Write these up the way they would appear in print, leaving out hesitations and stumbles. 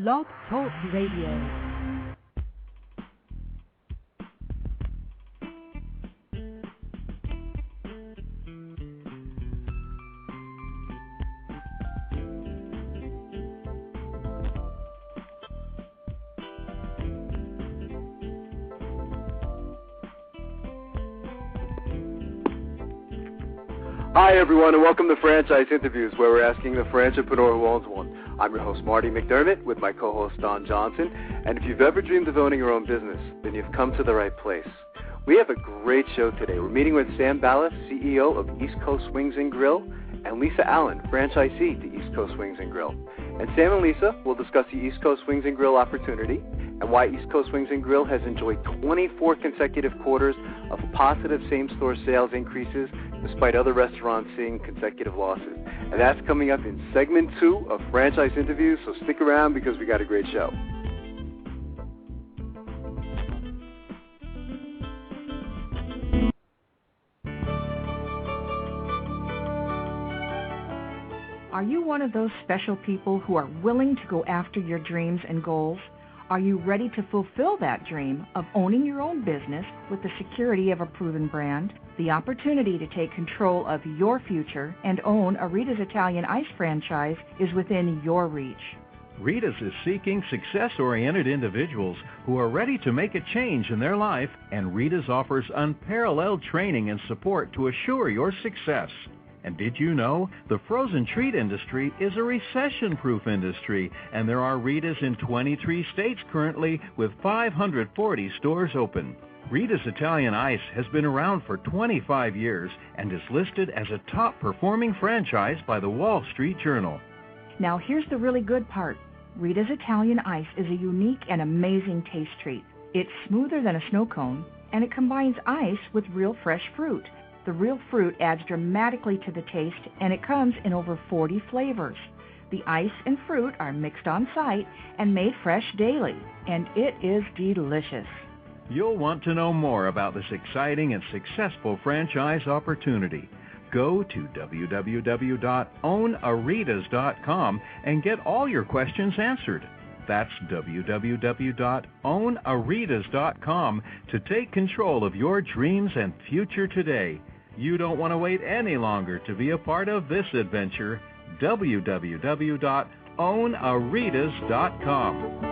Blog Talk Radio. Hi, everyone, and welcome to Franchise Interviews, where we're asking the franchipreneur who owns one. I'm your host, Marty McDermott, with my co-host, Don Johnson. And if you've ever dreamed of owning your own business, then you've come to the right place. We have a great show today. We're meeting with Sam Ballas, CEO of East Coast Wings and Grill, and Lisa Allen, franchisee to East Coast Wings and Grill. And Sam and Lisa will discuss the East Coast Wings and Grill opportunity and why East Coast Wings and Grill has enjoyed 24 consecutive quarters of positive same-store sales increases despite other restaurants seeing consecutive losses. And that's coming up in segment 2 of Franchise Interviews, so stick around because we got a great show. Are you one of those special people who are willing to go after your dreams and goals? Are you ready to fulfill that dream of owning your own business with the security of a proven brand? The opportunity to take control of your future and own a Rita's Italian Ice franchise is within your reach. Rita's is seeking success-oriented individuals who are ready to make a change in their life, and Rita's offers unparalleled training and support to assure your success. And did you know the frozen treat industry is a recession-proof industry, and there are Rita's in 23 states currently with 540 stores open. Rita's Italian Ice has been around for 25 years and is listed as a top-performing franchise by the Wall Street Journal. Now here's the really good part. Rita's Italian Ice is a unique and amazing taste treat. It's smoother than a snow cone, and it combines ice with real fresh fruit. The real fruit adds dramatically to the taste, and it comes in over 40 flavors. The ice and fruit are mixed on site and made fresh daily, and it is delicious. You'll want to know more about this exciting and successful franchise opportunity. Go to www.ownaritas.com and get all your questions answered. That's www.ownaritas.com to take control of your dreams and future today. You don't want to wait any longer to be a part of this adventure. www.ownaritas.com.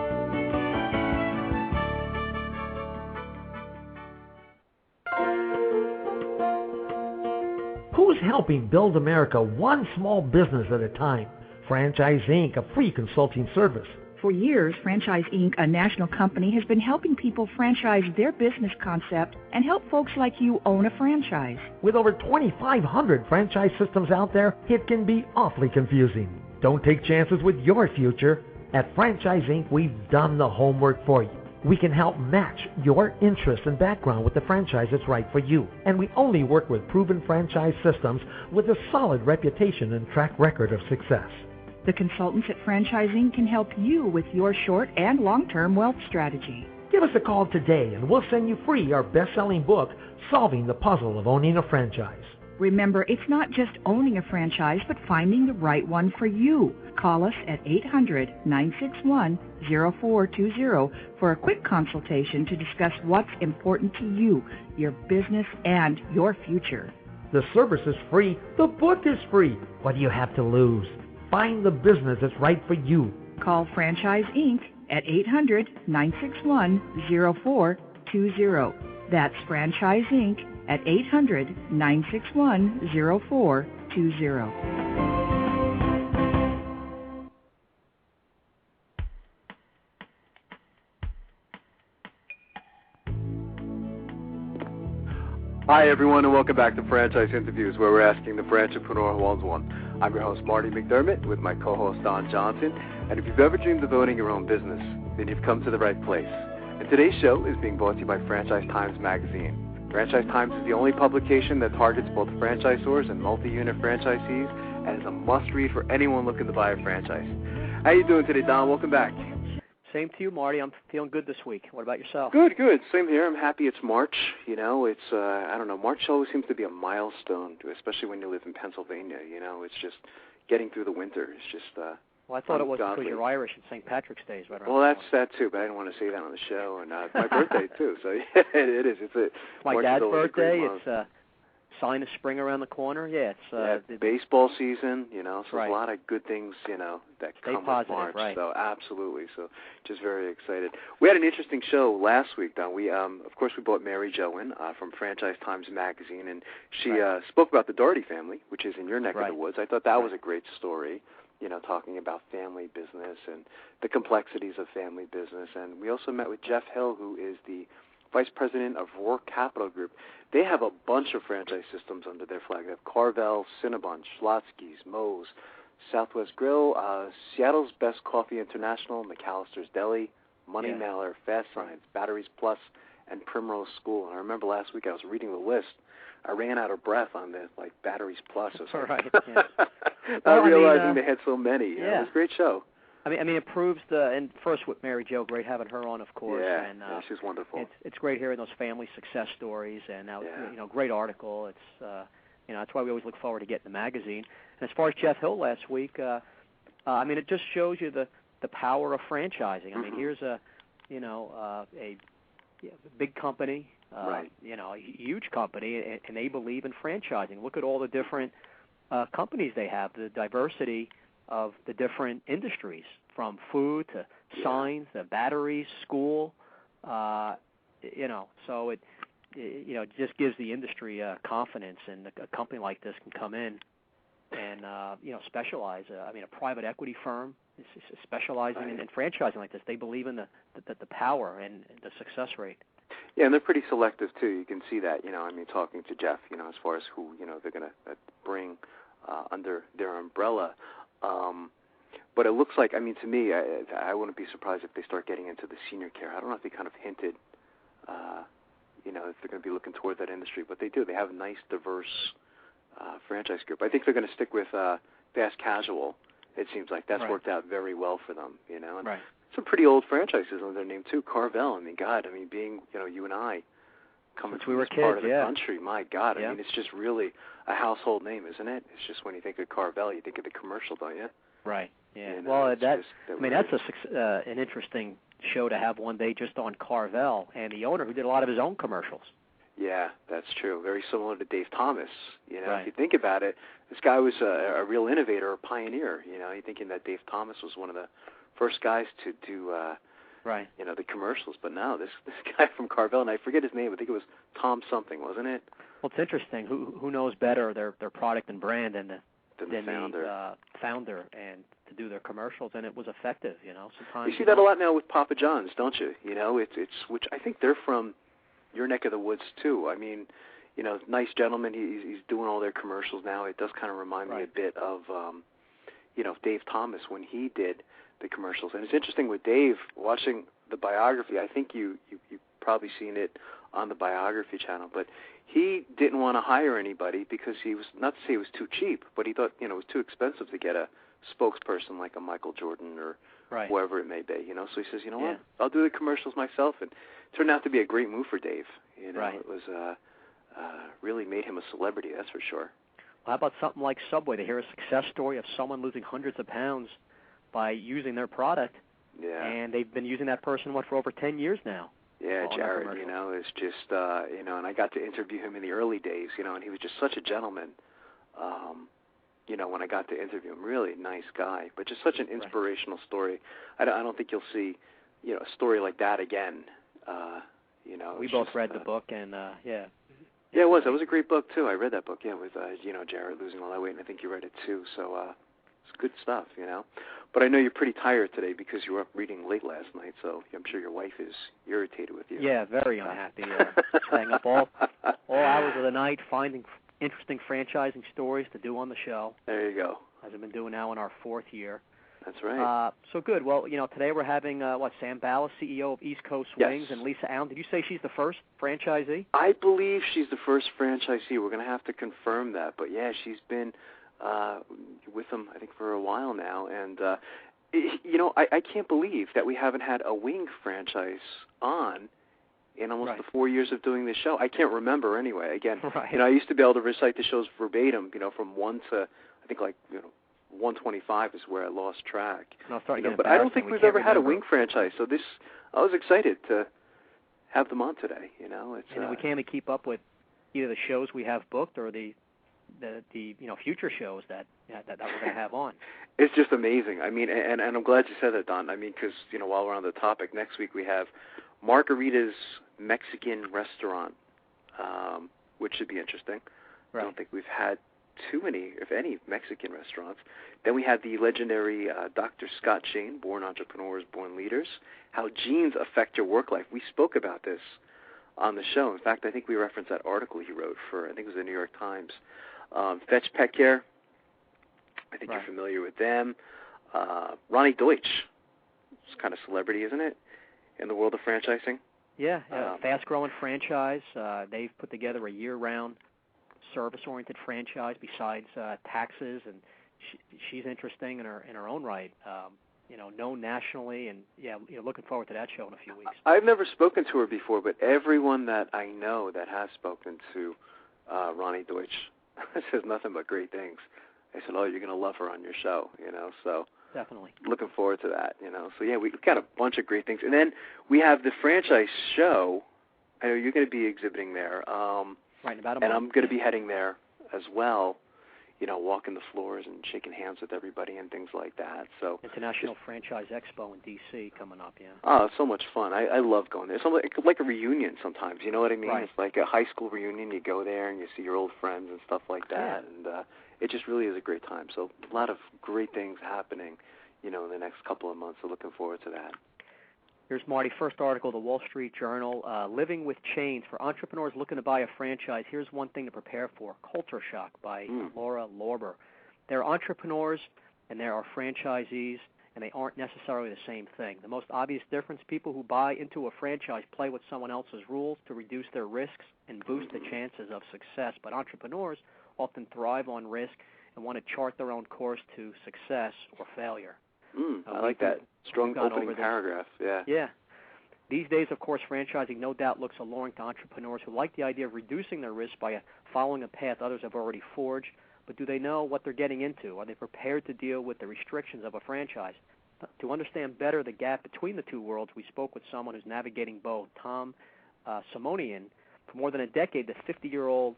Who's helping build America one small business at a time? Franchise Inc., a free consulting service. For years, Franchise Inc., a national company, has been helping people franchise their business concept and help folks like you own a franchise. With over 2,500 franchise systems out there, it can be awfully confusing. Don't take chances with your future. At Franchise Inc., we've done the homework for you. We can help match your interest and background with the franchise that's right for you. And we only work with proven franchise systems with a solid reputation and track record of success. The consultants at Franchise Inc. can help you with your short and long-term wealth strategy. Give us a call today and we'll send you free our best-selling book, Solving the Puzzle of Owning a Franchise. Remember, it's not just owning a franchise, but finding the right one for you. Call us at 800-961-0420 for a quick consultation to discuss what's important to you, your business, and your future. The service is free. The book is free. What do you have to lose? Find the business that's right for you. Call Franchise Inc. at 800-961-0420. That's Franchise Inc. at 800-961-0420. Hi, everyone, and welcome back to Franchise Interviews, where we're asking the franchipreneur who owns one. I'm your host, Marty McDermott, with my co-host, Don Johnson. And if you've ever dreamed of owning your own business, then you've come to the right place. And today's show is being brought to you by Franchise Times Magazine. Franchise Times is the only publication that targets both franchisors and multi-unit franchisees and is a must-read for anyone looking to buy a franchise. How you doing today, Don? Welcome back. Same to you, Marty. I'm feeling good this week. What about yourself? Good. Same here. I'm happy it's March. You know, it's, I don't know, March always seems to be a milestone, especially when you live in Pennsylvania. You know, it's just getting through the winter. It's just Well, I thought it was because you're Irish and St. Patrick's Day is right around. Well, that's that too, but I didn't want to say that on the show. And my birthday too, so yeah, it is. It's my dad's birthday. It's sign of spring around the corner. Yeah, it's baseball season. So there's a lot of good things. That Stay come positive, with March. right. So absolutely. So just very excited. We had an interesting show last week, Don. We of course we brought Mary Jo in from Franchise Times magazine, and she spoke about the Doherty family, which is in your neck of the woods. I thought that was a great story. Talking about family business and the complexities of family business. And we also met with Jeff Hill, who is the Vice President of Rourke Capital Group. They have a bunch of franchise systems under their flag. They have Carvel, Cinnabon, Schlotsky's, Moe's, Southwest Grill, Seattle's Best Coffee International, McAllister's Deli, Money Mailer, Fast Signs, Batteries Plus, and Primrose School. And I remember last week I was reading the list. I ran out of breath on the Batteries Plus. Right. Not realizing they had so many. It was a great show. I mean, it proves and first with Mary Jo, great having her on, of course. Yeah, and, she's wonderful. It's great hearing those family success stories, and now great article. It's that's why we always look forward to getting the magazine. And as far as Jeff Hill last week, it just shows you the power of franchising. I mean, here's a big company. A huge company, and they believe in franchising. Look at all the different companies they have, the diversity of the different industries, from food to signs, to batteries, school. So it just gives the industry confidence, and a company like this can come in and specialize. A private equity firm is specializing in franchising like this. They believe in the power and the success rate. Yeah, and they're pretty selective too. You can see that. Talking to Jeff, as far as who they're going to bring under their umbrella. But it looks like, to me, I wouldn't be surprised if they start getting into the senior care. I don't know if they kind of hinted, if they're going to be looking toward that industry, but they do. They have a nice, diverse franchise group. I think they're going to stick with fast casual. It seems like that's worked out very well for them. And some pretty old franchises under their name too. Carvel. Being you and I coming from this part of the country. My God, it's just really a household name, isn't it? It's just when you think of Carvel, you think of the commercial, don't you? Right. Yeah. Well, that's an interesting show to have one day just on Carvel, and the owner who did a lot of his own commercials. Yeah, that's true. Very similar to Dave Thomas. If you think about it, this guy was a real innovator, a pioneer. You're thinking that Dave Thomas was one of the first guys to do, the commercials. But no, this guy from Carvel, and I forget his name. I think it was Tom something, wasn't it? Well, it's interesting. Who knows better their product and brand than the founder, and to do their commercials, and it was effective. Sometimes you see that a lot now with Papa John's, don't you? It's which I think they're from your neck of the woods too. Nice gentleman. He's doing all their commercials now. It does kind of remind me a bit of, Dave Thomas when he did the commercials. And it's interesting with Dave, watching the biography. I think you've probably seen it on the biography channel, but he didn't want to hire anybody because he was, not to say it was too cheap, but he thought it was too expensive to get a spokesperson like a Michael Jordan or whoever it may be. So he says, what, I'll do the commercials myself, and it turned out to be a great move for Dave. It was really made him a celebrity, that's for sure. Well, how about something like Subway? They hear a success story of someone losing hundreds of pounds by using their product, and they've been using that person for over 10 years now. Yeah, Jared, is just, and I got to interview him in the early days, and he was just such a gentleman, when I got to interview him. Really nice guy, but just such an inspirational story. I don't think you'll see, a story like that again. We both read the book, and, Yeah, it was. It was a great book, too. I read that book, with, Jared losing all that weight, and I think you read it, too, so it's good stuff, But I know you're pretty tired today because you were up reading late last night, so I'm sure your wife is irritated with you. Yeah, very unhappy. Staying up all hours of the night, finding interesting franchising stories to do on the show. There you go. As I've been doing now in our 4th year. That's right. So good. Well, today we're having, Sam Ballas, CEO of East Coast Wings, and Lisa Allen. Did you say she's the first franchisee? I believe she's the first franchisee. We're going to have to confirm that. But, yeah, she's been with them, I think, for a while now. And, I can't believe that we haven't had a wing franchise on in almost the 4 years of doing this show. I can't remember anyway. Again, I used to be able to recite the shows verbatim, from 1 to, I think, 125 is where I lost track. No, but I don't think we've ever had a wing franchise, so I was excited to have them on today. It's we can't even keep up with either the shows we have booked or the future shows that we're going to have on. It's just amazing. I mean, and I'm glad you said that, Don. I mean, because while we're on the topic, next week we have Margarita's Mexican restaurant, which should be interesting. Right. I don't think we've had too many, if any, Mexican restaurants. Then we have the legendary Dr. Scott Shane, Born Entrepreneurs, Born Leaders, how genes affect your work life. We spoke about this on the show. In fact, I think we referenced that article he wrote for, I think it was the New York Times. Fetch Pet Care, I think you're familiar with them. Ronnie Deutsch, it's kind of celebrity, isn't it, in the world of franchising? Yeah, fast-growing franchise. They've put together a year-round service-oriented franchise besides taxes, and she's interesting in her own right. Known nationally, and looking forward to that show in a few weeks. I've never spoken to her before, but everyone that I know that has spoken to Ronnie Deutsch says nothing but great things. I said, "Oh, you're going to love her on your show," So definitely looking forward to that, So yeah, we've got a bunch of great things, and then we have the franchise show. I know you're going to be exhibiting there. Right, in about a and month. I'm going to be heading there as well, walking the floors and shaking hands with everybody and things like that. So International Franchise Expo in D.C. coming up, yeah. Oh, it's so much fun. I love going there. It's like a reunion sometimes, you know what I mean? Right. It's like a high school reunion. You go there and you see your old friends and stuff like that, and it just really is a great time. So a lot of great things happening, in the next couple of months, so looking forward to that. Here's Marty, first article, the Wall Street Journal, Living with Chains. For entrepreneurs looking to buy a franchise, here's one thing to prepare for, culture shock by Laura Lorber. There are entrepreneurs and there are franchisees, and they aren't necessarily the same thing. The most obvious difference, people who buy into a franchise play with someone else's rules to reduce their risks and boost the chances of success. But entrepreneurs often thrive on risk and want to chart their own course to success or failure. I like that. Strong opening paragraph, yeah. Yeah. These days, of course, franchising no doubt looks alluring to entrepreneurs who like the idea of reducing their risk by following a path others have already forged. But do they know what they're getting into? Are they prepared to deal with the restrictions of a franchise? To understand better the gap between the two worlds, we spoke with someone who's navigating both, Tom Simonian. For more than a decade, the 50-year-old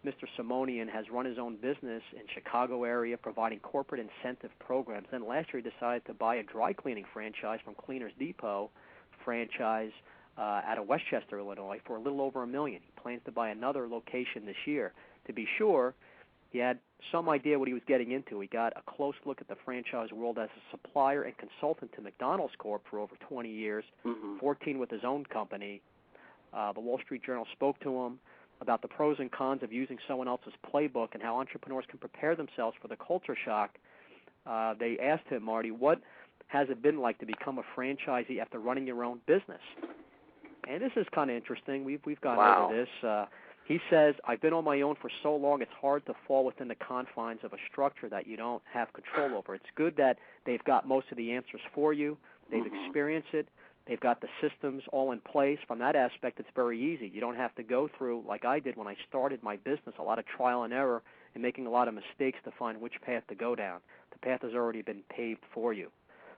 Mr. Simonian has run his own business in Chicago area, providing corporate incentive programs. Then last year he decided to buy a dry cleaning franchise from Cleaners Depot franchise out of Westchester, Illinois, for a little over $1 million. He plans to buy another location this year. To be sure, he had some idea what he was getting into. He got a close look at the franchise world as a supplier and consultant to McDonald's Corp. For over 20 years, 14 with his own company. The Wall Street Journal spoke to him about the pros and cons of using someone else's playbook and how entrepreneurs can prepare themselves for the culture shock. They asked him, Marty, what has it been like to become a franchisee after running your own business? And this is kind of interesting. We've gone over this. He says, I've been on my own for so long, it's hard to fall within the confines of a structure that you don't have control over. It's good that they've got most of the answers for you. They've experienced it. They've got the systems all in place. From that aspect, it's very easy. You don't have to go through, like I did when I started my business, a lot of trial and error and making a lot of mistakes to find which path to go down. The path has already been paved for you.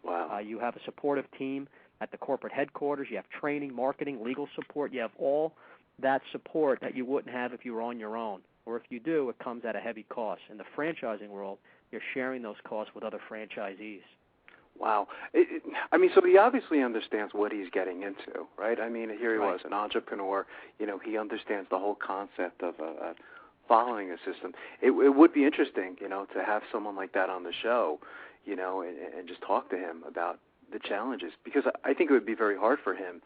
Wow. You have a supportive team at the corporate headquarters. You have training, marketing, legal support. You have all that support that you wouldn't have if you were on your own. Or if you do, it comes at a heavy cost. In the franchising world, you're sharing those costs with other franchisees. Wow. So he obviously understands what he's getting into, right? I mean, here he was, an entrepreneur. He understands the whole concept of following a system. It would be interesting, to have someone like that on the show, and just talk to him about the challenges, because I think it would be very hard for him.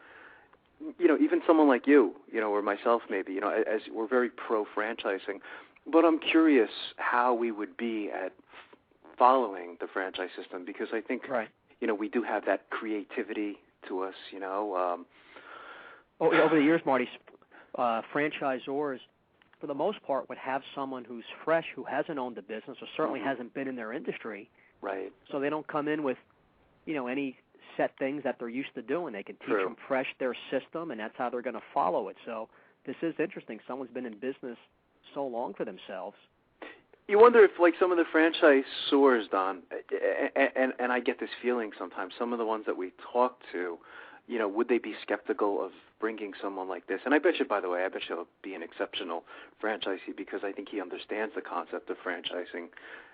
Even someone like you, or myself maybe, as we're very pro-franchising, but I'm curious how we would be at following the franchise system, because I think, we do have that creativity to us, Over the years, Marty, franchisors, for the most part, would have someone who's fresh, who hasn't owned a business, or certainly hasn't been in their industry. Right. So they don't come in with, any set things that they're used to doing. They can teach them fresh their system, and that's how they're going to follow it. So this is interesting. Someone's been in business so long for themselves. You wonder if, like, some of the franchisors, Don, and I get this feeling sometimes, some of the ones that we talk to, you know, would they be skeptical of bringing someone like this? And I bet you, by the way, he'll be an exceptional franchisee because I think he understands the concept of franchising,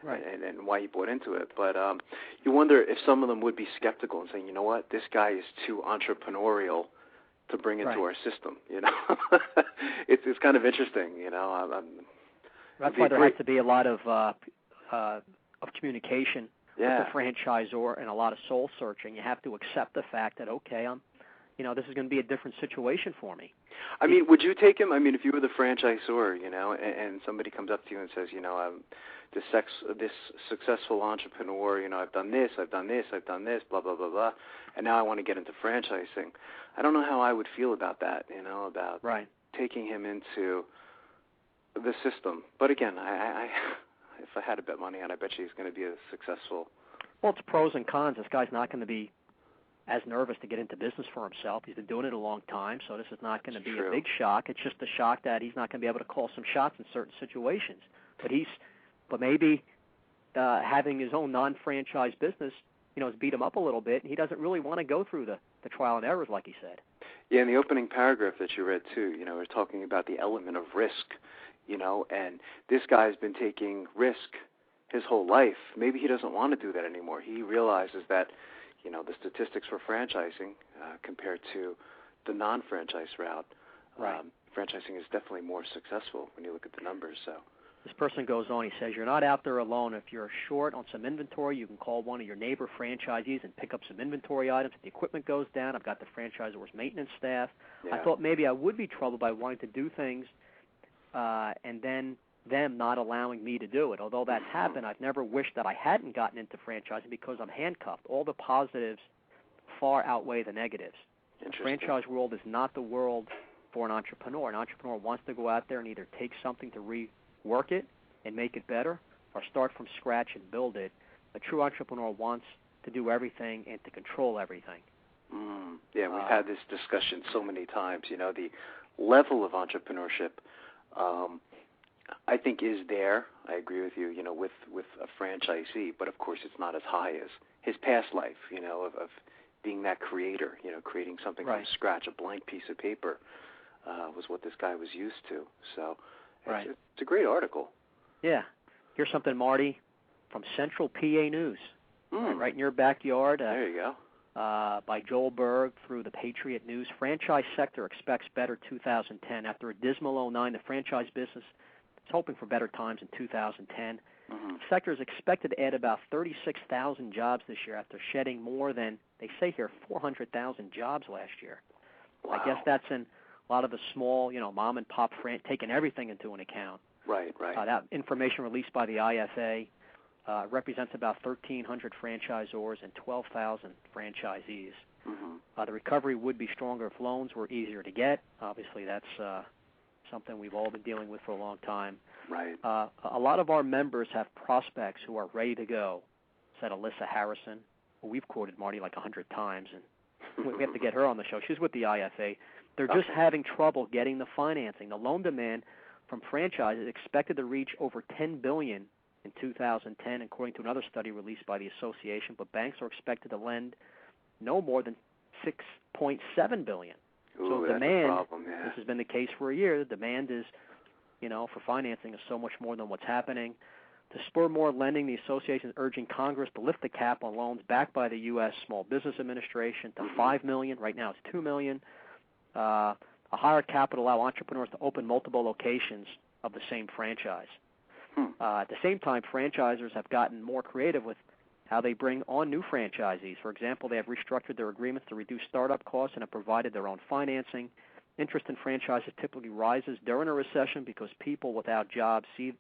right, and why he bought into it. But you wonder if some of them would be skeptical and saying, you know what, this guy is too entrepreneurial to bring into our system. You know, it's kind of interesting. You know, that's why there has to be a lot of communication with the franchisor and a lot of soul searching. You have to accept the fact that, okay, this is going to be a different situation for me. I mean, would you take him? I mean, if you were the franchisor, you know, and somebody comes up to you and says, you know, this successful entrepreneur, you know, I've done this, blah, blah, blah, blah, and now I want to get into franchising. I don't know how I would feel about that, you know, about taking him into the system. But again, I if I had to bet money on, I bet you he's going to be a successful. Well, it's pros and cons. This guy's not going to be as nervous to get into business for himself. He's been doing it a long time, so this is not going to be a big shock. It's just a shock that he's not going to be able to call some shots in certain situations. But maybe having his own non-franchise business, you know, has beat him up a little bit, and he doesn't really want to go through the trial and errors, like he said. Yeah, in the opening paragraph that you read, too, you know, we're talking about the element of risk, you know, and this guy's been taking risk his whole life. Maybe he doesn't want to do that anymore. He realizes that, you know, the statistics for franchising compared to the non-franchise route, franchising is definitely more successful when you look at the numbers. So this person goes on, he says, you're not out there alone. If you're short on some inventory, you can call one of your neighbor franchisees and pick up some inventory items. If the equipment goes down, I've got the franchisor's maintenance staff. Yeah. I thought maybe I would be troubled by wanting to do things and then them not allowing me to do it. Although that's happened, I've never wished that I hadn't gotten into franchising because I'm handcuffed. All the positives far outweigh the negatives. The franchise world is not the world for an entrepreneur. An entrepreneur wants to go out there and either take something to rework it and make it better or start from scratch and build it. A true entrepreneur wants to do everything and to control everything. Yeah, we've had this discussion so many times. You know, the level of entrepreneurship I think is there. I agree with you, you know, with a franchisee, but of course it's not as high as his past life, you know, of being that creator, you know, creating something from scratch, a blank piece of paper was what this guy was used to. So it's a great article. Yeah. Here's something, Marty, from Central PA News, right in your backyard. There you go. By Joel Berg through the Patriot News. Franchise sector expects better 2010. After a dismal 2009, the franchise business is hoping for better times in 2010. The sector is expected to add about 36,000 jobs this year after shedding more than, they say here, 400,000 jobs last year. Wow. I guess that's in a lot of the small, you know, mom and pop taking everything into an account. Right. That information released by the IFA represents about 1,300 franchisors and 12,000 franchisees. The recovery would be stronger if loans were easier to get. Obviously, that's something we've all been dealing with for a long time. Right. A lot of our members have prospects who are ready to go, said Alyssa Harrison, who we've quoted, Marty, like 100 times, and we have to get her on the show. She's with the IFA. They're just having trouble getting the financing. The loan demand from franchises is expected to reach over $10 billion in 2010, according to another study released by the association, but banks are expected to lend no more than $6.7 billion. So demand, this has been the case for a year, the demand is, you know, for financing is so much more than what's happening. To spur more lending, the association is urging Congress to lift the cap on loans backed by the U.S. Small Business Administration to $5 million. Right now it's $2 million. A higher cap would allow entrepreneurs to open multiple locations of the same franchise. At the same time, franchisors have gotten more creative with how they bring on new franchisees. For example, they have restructured their agreements to reduce startup costs and have provided their own financing. Interest in franchises typically rises during a recession because people without jobs see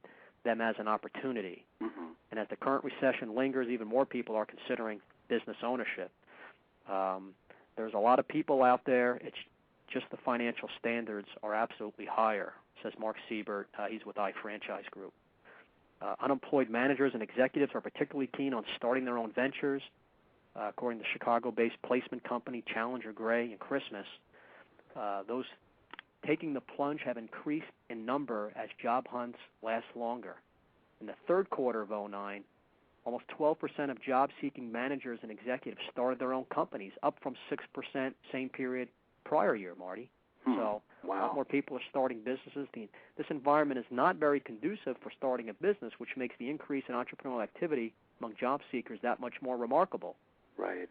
them as an opportunity. And as the current recession lingers, even more people are considering business ownership. There's a lot of people out there. It's just the financial standards are absolutely higher, says Mark Siebert. He's with iFranchise Group. Unemployed managers and executives are particularly keen on starting their own ventures. According to Chicago-based placement company Challenger Gray and Christmas, those taking the plunge have increased in number as job hunts last longer. In the third quarter of 2009, almost 12% of job-seeking managers and executives started their own companies, up from 6% same period prior year, Marty. So a lot more people are starting businesses. This environment is not very conducive for starting a business, which makes the increase in entrepreneurial activity among job seekers that much more remarkable. Right.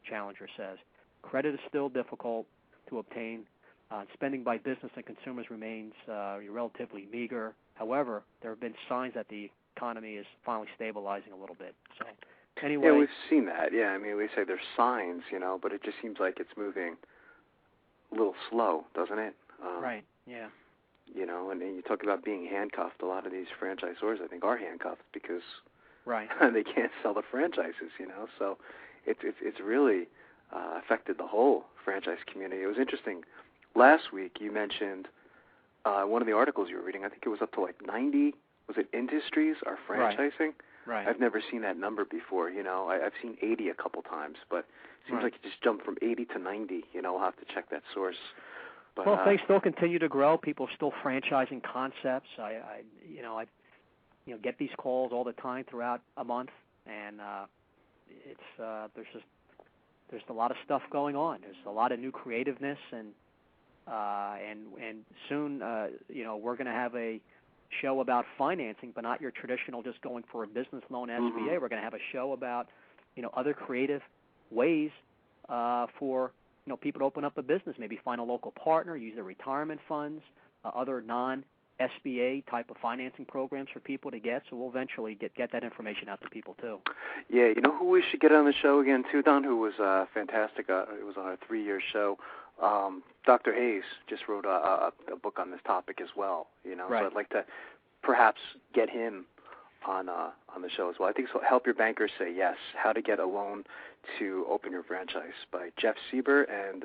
Challenger says. Credit is still difficult to obtain. Spending by business and consumers remains relatively meager. However, there have been signs that the economy is finally stabilizing a little bit. So, anyway. Yeah, we've seen that. Yeah, I mean, we say there's signs, but it just seems like it's moving a little slow, doesn't it? Right, yeah. And you talk about being handcuffed. A lot of these franchisors, I think, are handcuffed because they can't sell the franchises, So it's really affected the whole franchise community. It was interesting. Last week you mentioned one of the articles you were reading, I think it was up to like 90, was it industries are franchising? Right. I've never seen that number before. I've seen 80 a couple times, but it seems like it just jumped from 80 to 90. I'll have to check that source. But, well, things still continue to grow. People are still franchising concepts. I get these calls all the time throughout a month, and there's a lot of stuff going on. There's a lot of new creativeness, and soon we're going to have a show about financing, but not your traditional just going for a business loan SBA. We're going to have a show about other creative ways for people to open up a business, maybe find a local partner, use their retirement funds, other non-SBA type of financing programs for people to get. So we'll eventually get that information out to people too. Yeah, who we should get on the show again too, Don, who was fantastic. It was on a 3-year show. Dr. Hayes just wrote a book on this topic as well. Right. So I'd like to perhaps get him on the show as well. I think so. Help Your Bankers Say Yes: How to Get a Loan to Open Your Franchise by Jeff Sieber and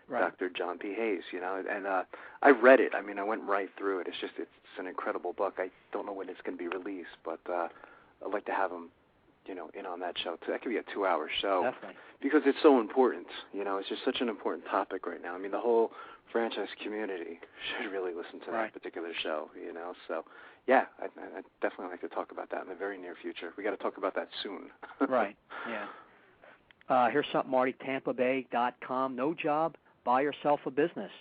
Dr. John P. Hayes. And I read it. I mean, I went right through it. It's an incredible book. I don't know when it's going to be released, but I'd like to have him, in on that show. That could be a 2-hour show. Definitely. Because it's so important. It's just such an important topic right now. I mean, the whole franchise community should really listen to that particular show. So yeah, I'd definitely like to talk about that in the very near future. We got to talk about that soon. Right. Yeah. Here's something, Marty. TampaBay.com. No job, buy yourself a business.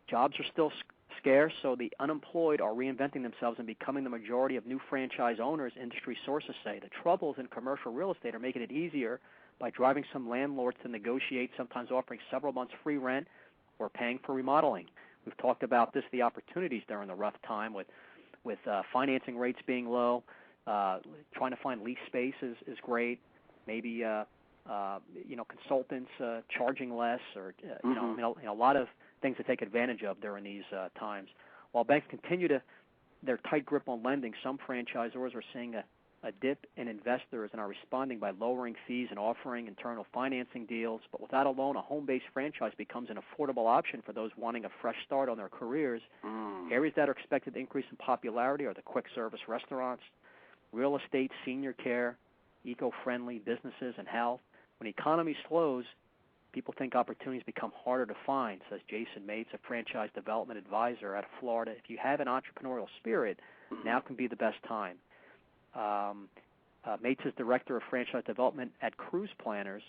Jobs are still scarce, so the unemployed are reinventing themselves and becoming the majority of new franchise owners, industry sources say. The troubles in commercial real estate are making it easier by driving some landlords to negotiate, sometimes offering several months free rent or paying for remodeling. We've talked about this, the opportunities during the rough time with financing rates being low. Trying to find lease space is great. Maybe consultants charging less, or a lot of things to take advantage of during these times. While banks continue their tight grip on lending, some franchisors are seeing a dip in investors and are responding by lowering fees and offering internal financing deals. But without a loan, a home-based franchise becomes an affordable option for those wanting a fresh start on their careers. Areas that are expected to increase in popularity are the quick-service restaurants, real estate, senior care, eco-friendly businesses, and health. When the economy slows, people think opportunities become harder to find, says Jason Mates, a franchise development advisor out of Florida. If you have an entrepreneurial spirit, now can be the best time. Mates is director of franchise development at Cruise Planners,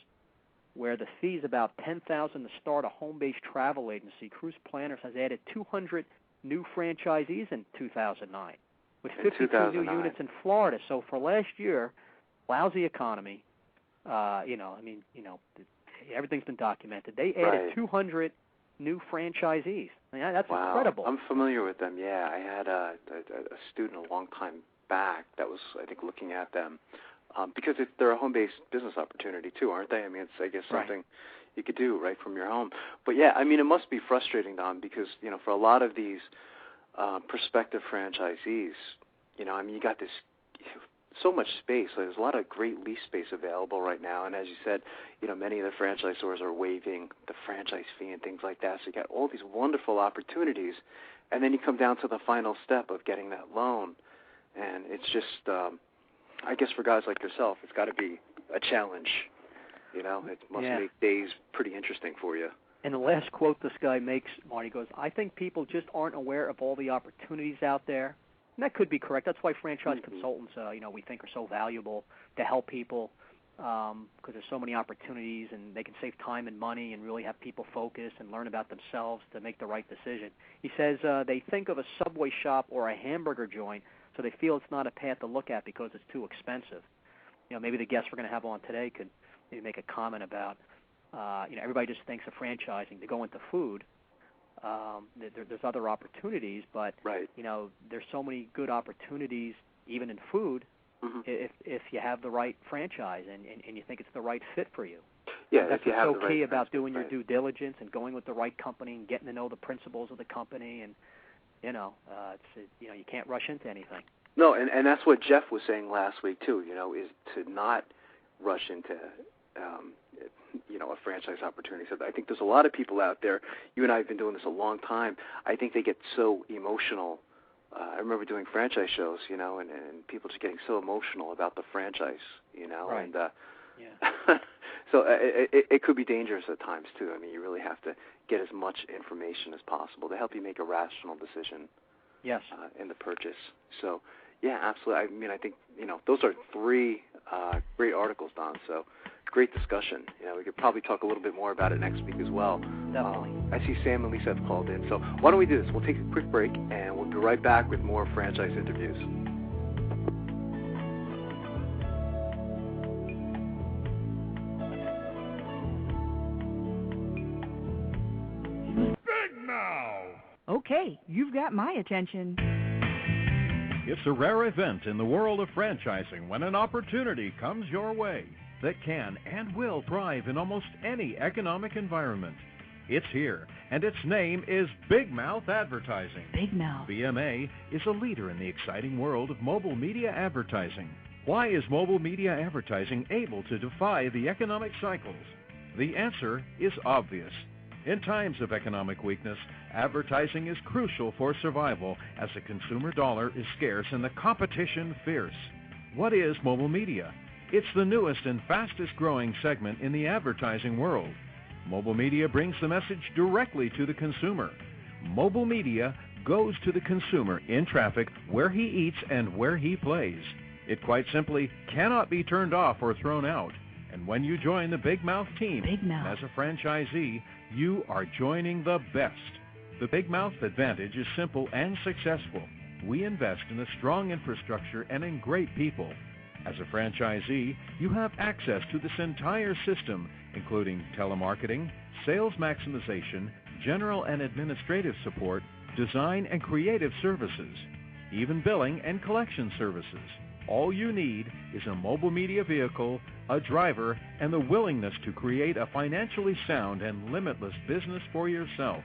where the fee is about $10,000 to start a home-based travel agency. Cruise Planners has added 200 new franchisees in 2009, with 52 new units in Florida. So for last year, lousy economy. Everything's been documented. They added 200 new franchisees. I mean, that's incredible. I'm familiar with them. Yeah, I had a student a long time back that was, I think, looking at them because they're a home-based business opportunity too, aren't they? I mean, it's, I guess, something you could do right from your home. But yeah, I mean, it must be frustrating, Don, because for a lot of these prospective franchisees, I mean, you got this so much space. There's a lot of great lease space available right now, and as you said, many of the franchisors are waiving the franchise fee and things like that. So you got all these wonderful opportunities, and then you come down to the final step of getting that loan, and it's just, I guess for guys like yourself, it's got to be a challenge. It must make days pretty interesting for you. And the last quote this guy makes, Marty, goes, I think people just aren't aware of all the opportunities out there. And that could be correct. That's why franchise consultants, we think are so valuable to help people because there's so many opportunities, and they can save time and money and really have people focus and learn about themselves to make the right decision. He says they think of a Subway shop or a hamburger joint, so they feel it's not a path to look at because it's too expensive. Maybe the guests we're going to have on today could maybe make a comment about, everybody just thinks of franchising to go into food. There's other opportunities, but there's so many good opportunities even in food if you have the right franchise and you think it's the right fit for you. Yeah, that's if you have so the right key about doing your due diligence and going with the right company and getting to know the principles of the company, and you can't rush into anything. No, and that's what Jeff was saying last week too. Is to not rush into a franchise opportunity. So I think there's a lot of people out there. You and I have been doing this a long time. I think they get so emotional. I remember doing franchise shows, and people just getting so emotional about the franchise, Right. and so it could be dangerous at times too. I mean, you really have to get as much information as possible to help you make a rational decision. Yes. In the purchase. So, yeah, absolutely. I mean, I think those are three great articles, Don. So, great discussion. We could probably talk a little bit more about it next week as well. Definitely. I see Sam and Lisa have called in. So, why don't we do this? We'll take a quick break, and we'll be right back with more franchise interviews. Okay, you've got my attention. It's a rare event in the world of franchising when an opportunity comes your way that can and will thrive in almost any economic environment. It's here, and its name is Big Mouth Advertising. Big Mouth. BMA is a leader in the exciting world of mobile media advertising. Why is mobile media advertising able to defy the economic cycles? The answer is obvious. In times of economic weakness, advertising is crucial for survival as the consumer dollar is scarce and the competition fierce. What is mobile media? It's the newest and fastest growing segment in the advertising world. Mobile media brings the message directly to the consumer. Mobile media goes to the consumer in traffic where he eats and where he plays. It quite simply cannot be turned off or thrown out. And when you join the Big Mouth team as a franchisee, you are joining the best. The Big Mouth advantage is simple and successful. We invest in a strong infrastructure and in great people. As a franchisee, you have access to this entire system, including telemarketing, sales maximization, general and administrative support, design and creative services, even billing and collection services. All you need is a mobile media vehicle, a driver, and the willingness to create a financially sound and limitless business for yourself.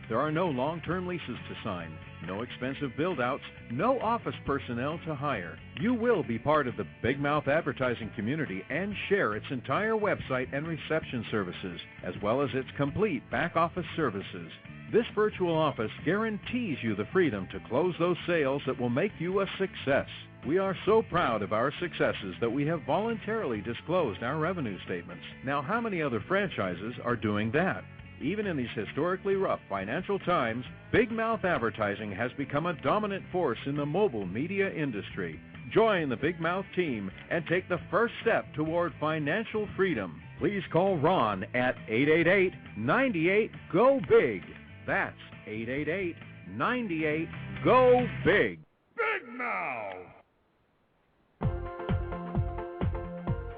There are no long-term leases to sign, no expensive build-outs, no office personnel to hire. You will be part of the Big Mouth advertising community and share its entire website and reception services, as well as its complete back-office services. This virtual office guarantees you the freedom to close those sales that will make you a success. We are so proud of our successes that we have voluntarily disclosed our revenue statements. Now, how many other franchises are doing that? Even in these historically rough financial times, Big Mouth Advertising has become a dominant force in the mobile media industry. Join the Big Mouth team and take the first step toward financial freedom. Please call Ron at 888-98-GO-BIG. That's 888-98-GO-BIG. Big Mouth!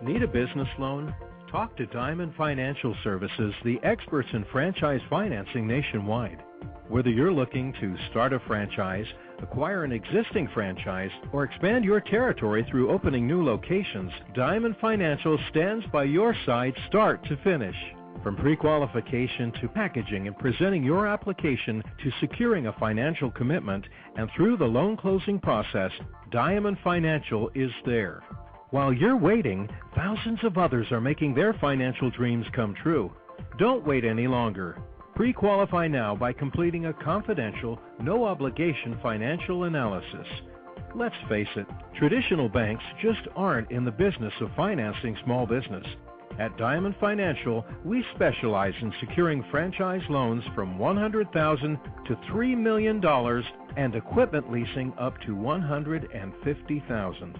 Need a business loan? Talk to Diamond Financial Services, the experts in franchise financing nationwide. Whether you're looking to start a franchise, acquire an existing franchise, or expand your territory through opening new locations, Diamond Financial stands by your side start to finish. From pre-qualification to packaging and presenting your application to securing a financial commitment, and through the loan closing process, Diamond Financial is there. While you're waiting, thousands of others are making their financial dreams come true. Don't wait any longer. Pre-qualify now by completing a confidential, no-obligation financial analysis. Let's face it, traditional banks just aren't in the business of financing small business. At Diamond Financial, we specialize in securing franchise loans from $100,000 to $3 million and equipment leasing up to $150,000.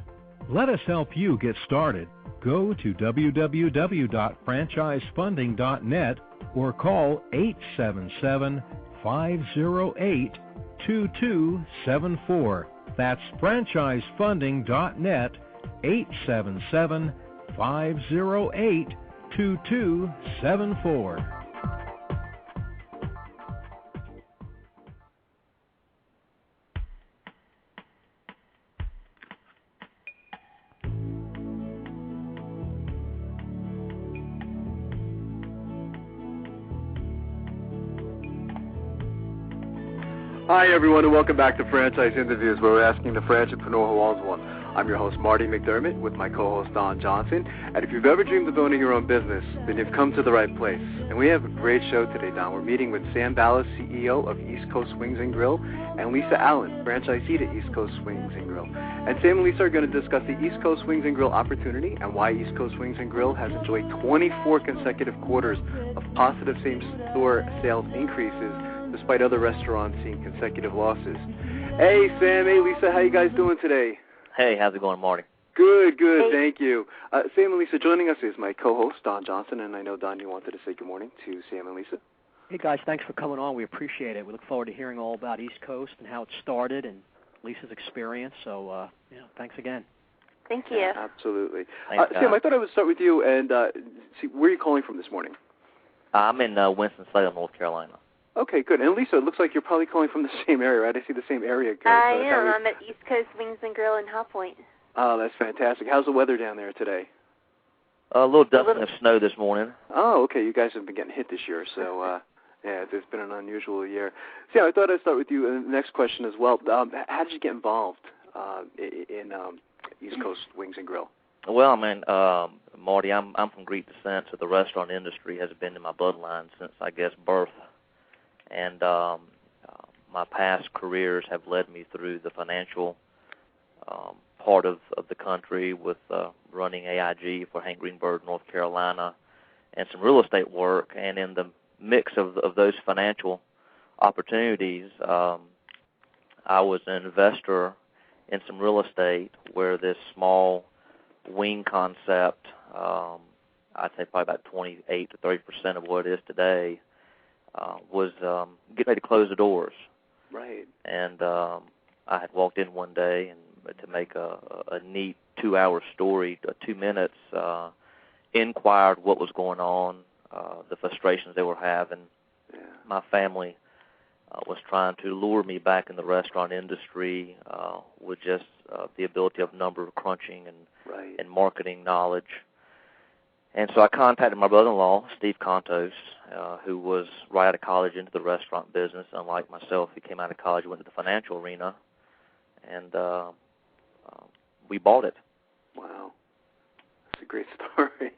Let us help you get started. Go to www.franchisefunding.net or call 877-508-2274. That's franchisefunding.net, 877-508-2274. Hi, everyone, and welcome back to Franchise Interviews, where we're asking the franchisepreneur who owns one. I'm your host, Marty McDermott, with my co-host, Don Johnson. And if you've ever dreamed of owning your own business, then you've come to the right place. And we have a great show today, Don. We're meeting with Sam Ballas, CEO of East Coast Wings and Grill, and Lisa Allen, franchisee to East Coast Wings and Grill. And Sam and Lisa are going to discuss the East Coast Wings and Grill opportunity and why East Coast Wings and Grill has enjoyed 24 consecutive quarters of positive same-store sales increases, despite other restaurants seeing consecutive losses. Hey, Sam. Hey, Lisa. How you guys doing today? Hey, how's it going, Marty? Good, thank you. Sam and Lisa, joining us is my co-host, Don Johnson, and I know, Don, you wanted to say good morning to Sam and Lisa. Hey, guys, thanks for coming on. We appreciate it. We look forward to hearing all about East Coast and how it started and Lisa's experience. So, thanks again. Thank you. Yeah, absolutely. Thanks, Sam, I thought I would start with you and see, where are you calling from this morning? I'm in Winston-Salem, North Carolina. Okay, good. And Lisa, it looks like you're probably calling from the same area, right? I see the same area code. I am. I'm at East Coast Wings and Grill in High Point. Oh, that's fantastic. How's the weather down there today? A little dusting of snow this morning. Oh, okay. You guys have been getting hit this year, so yeah, it's been an unusual year. So, yeah, I thought I'd start with you. The next question as well. How did you get involved in East Coast Wings and Grill? Well, man, Marty, I'm from Greek descent, so the restaurant industry has been in my bloodline since, I guess, birth. And my past careers have led me through the financial part of the country with running AIG for Hank Greenberg, North Carolina, and some real estate work. And in the mix of those financial opportunities, I was an investor in some real estate where this small wing concept, I'd say probably about 28 to 30% of what it is today, was getting ready to close the doors. Right. And I had walked in one day and to make a neat 2-hour story, 2 minutes, inquired what was going on, the frustrations they were having. Yeah. My family was trying to lure me back in the restaurant industry with just the ability of number crunching and marketing knowledge. And so I contacted my brother-in-law, Steve Kontos, who was right out of college into the restaurant business. Unlike myself, he came out of college, went to the financial arena, and we bought it. Wow. That's a great story.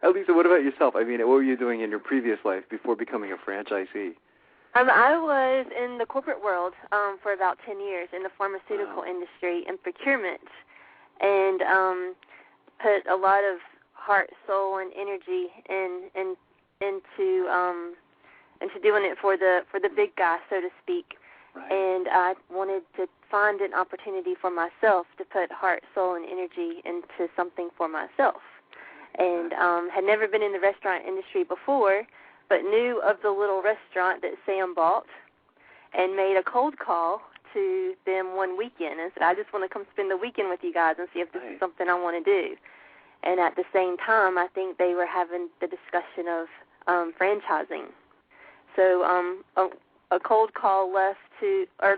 Lisa, what about yourself? I mean, what were you doing in your previous life before becoming a franchisee? I was in the corporate world for about 10 years in the pharmaceutical industry and procurement, and put a lot of heart, soul, and energy into doing it for the big guy, so to speak. Right. And I wanted to find an opportunity for myself to put heart, soul, and energy into something for myself. And had never been in the restaurant industry before, but knew of the little restaurant that Sam bought and made a cold call to them one weekend and said, I just want to come spend the weekend with you guys and see if this is something I want to do. And at the same time, I think they were having the discussion of franchising. So a cold call led to a